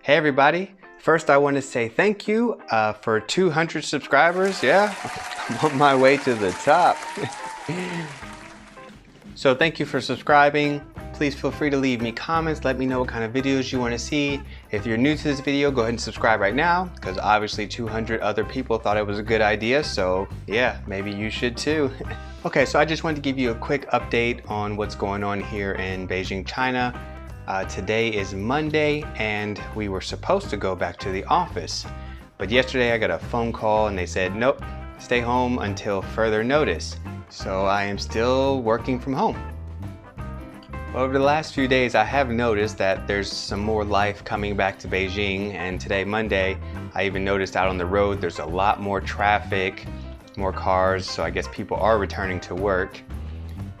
Hey everybody, first I want to say thank you for 200 subscribers. Yeah, I'm on my way to the top. So thank you for subscribing. Please feel free to leave me comments. Let me know what kind of videos you want to see. If you're new to this video, go ahead and subscribe right now, because obviously 200 other people thought it was a good idea. So yeah, maybe you should too. Okay, so I just wanted to give you a quick update on what's going on here in Beijing, China. Today is Monday and we were supposed to go back to the office. But yesterday I got a phone call and they said, nope, stay home until further notice. So I am still working from home. Over the last few days, I have noticed that there's some more life coming back to Beijing, and today, Monday, I even noticed out on the road there's a lot more traffic, more cars, so I guess people are returning to work.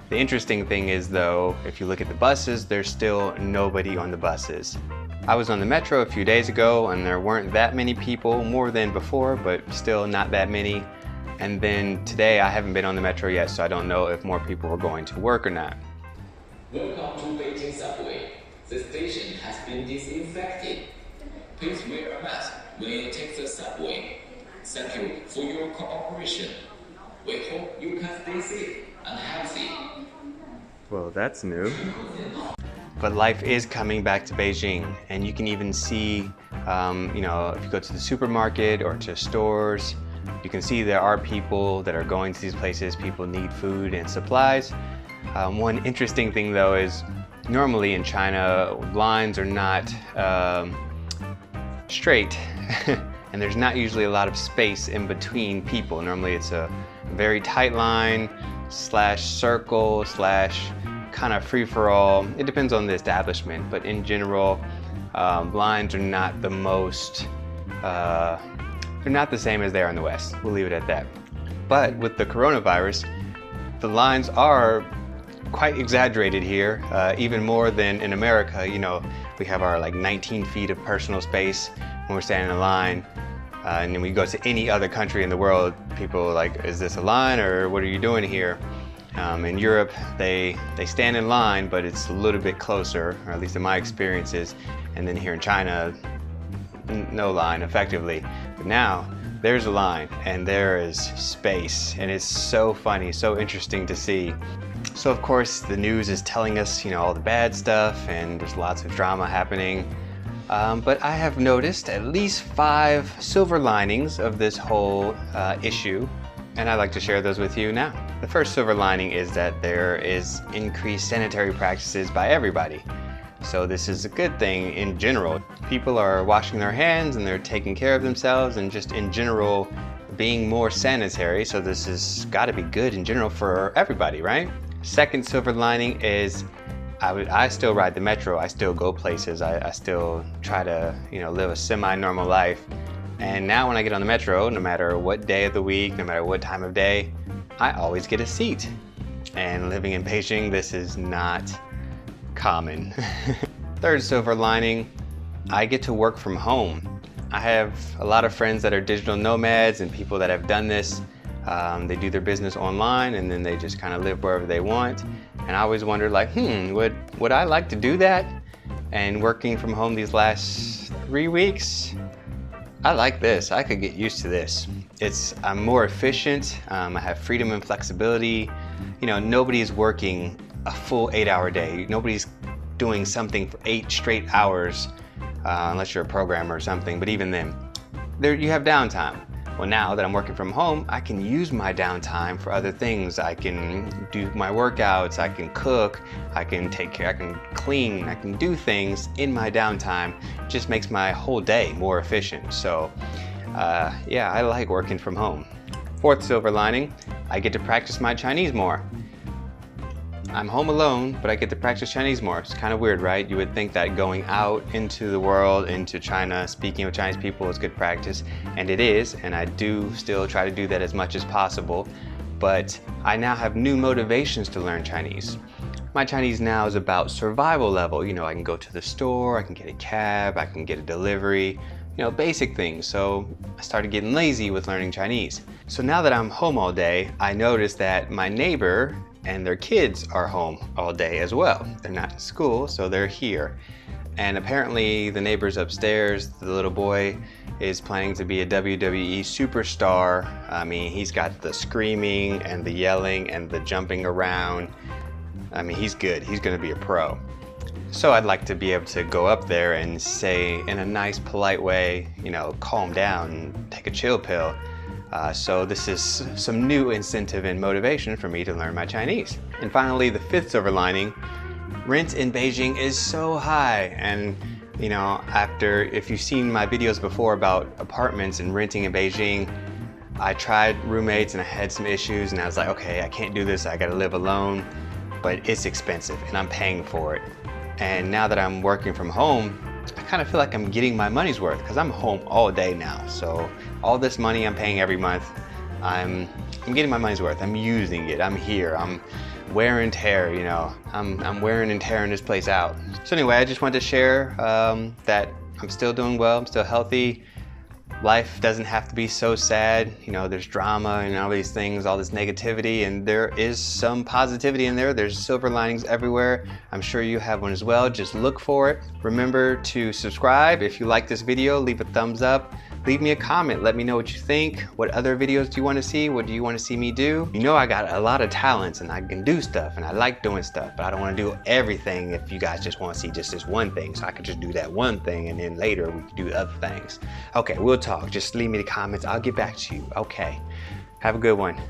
The interesting thing is though, if you look at the buses, there's still nobody on the buses. I was on the metro a few days ago and there weren't that many people, more than before, but still not that many. And then today I haven't been on the metro yet, so I don't know if more people are going to work or not. Welcome to Beijing subway. The station has been disinfected. Please wear a mask when you take the subway. Thank you for your cooperation. We hope you can stay safe and healthy. Well, that's new. But life is coming back to Beijing, and you can even see, if you go to the supermarket or to stores, you can see there are people that are going to these places. People need food and supplies. One interesting thing though is normally in China, lines are not straight and there's not usually a lot of space in between people. Normally it's a very tight line slash circle slash kind of free-for-all. It depends on the establishment, but in general, lines are not the most, they're not the same as they are in the West. We'll leave it at that. But with the coronavirus, the lines are quite exaggerated here, even more than in America. You know, we have our like 19 feet of personal space when we're standing in line. And then we go to any other country in the world, people are like, is this a line or what are you doing here? In Europe, they stand in line, but it's a little bit closer, or at least in my experiences. And then here in China, no line effectively. But now there's a line and there is space, and it's so funny, so interesting to see. So of course the news is telling us, all the bad stuff, and there's lots of drama happening. But I have noticed at least 5 silver linings of this whole issue, and I'd like to share those with you now. The first silver lining is that there is increased sanitary practices by everybody. So this is a good thing in general. People are washing their hands and they're taking care of themselves and just in general being more sanitary. So this has got to be good in general for everybody, right? Second silver lining is I still ride the metro. I still go places. I still try to, live a semi-normal life. And now when I get on the metro, no matter what day of the week, no matter what time of day, I always get a seat. And living in Beijing, this is not common. Third silver lining, I get to work from home. I have a lot of friends that are digital nomads and people that have done this. They do their business online and then they just kind of live wherever they want. And I always wonder would I like to do that? And working from home these last 3 weeks, I like this. I could get used to this. I'm more efficient. I have freedom and flexibility. Nobody's working a full 8-hour day. Nobody's doing something for 8 straight hours, unless you're a programmer or something, but even then, you have downtime. Well, now that I'm working from home, I can use my downtime for other things. I can do my workouts, I can cook, I can take care, I can clean, I can do things in my downtime. It just makes my whole day more efficient. So, yeah, I like working from home. Fourth silver lining, I get to practice my Chinese more. I'm home alone, but I get to practice Chinese more. It's kind of weird, right? You would think that going out into the world, into China, speaking with Chinese people is good practice, and it is, and I do still try to do that as much as possible, but I now have new motivations to learn Chinese. My Chinese now is about survival level. I can go to the store, I can get a cab, I can get a delivery, basic things. So I started getting lazy with learning Chinese. So now that I'm home all day, I noticed that my neighbor and their kids are home all day as well. They're not in school, so they're here. And apparently the neighbors upstairs, the little boy, is planning to be a WWE superstar. I mean, he's got the screaming and the yelling and the jumping around. I mean, he's good. He's gonna be a pro. So I'd like to be able to go up there and say in a nice, polite way, you know, calm down and take a chill pill. So this is some new incentive and motivation for me to learn my Chinese. And finally, the fifth silver lining, rent in Beijing is so high. And you know, if you've seen my videos before about apartments and renting in Beijing, I tried roommates and I had some issues and I was like, okay, I can't do this, I gotta live alone, but it's expensive and I'm paying for it. And now that I'm working from home, I kind of feel like I'm getting my money's worth because I'm home all day now. So all this money I'm paying every month, I'm getting my money's worth. I'm using it. I'm here. I'm wear and tear. You know, I'm wearing and tearing this place out. So anyway, I just wanted to share that I'm still doing well. I'm still healthy. Life doesn't have to be so sad. You know, there's drama and all these things, all this negativity, and there is some positivity in there. There's silver linings everywhere. I'm sure you have one as well. Just look for it. Remember to subscribe. If you like this video, leave a thumbs up. Leave me a comment. Let me know what you think. What other videos do you want to see? What do you want to see me do? You know I got a lot of talents and I can do stuff and I like doing stuff, but I don't want to do everything if you guys just want to see just this one thing. So I could just do that one thing and then later we could do other things. Okay, we'll talk. Just leave me the comments. I'll get back to you. Okay. Have a good one.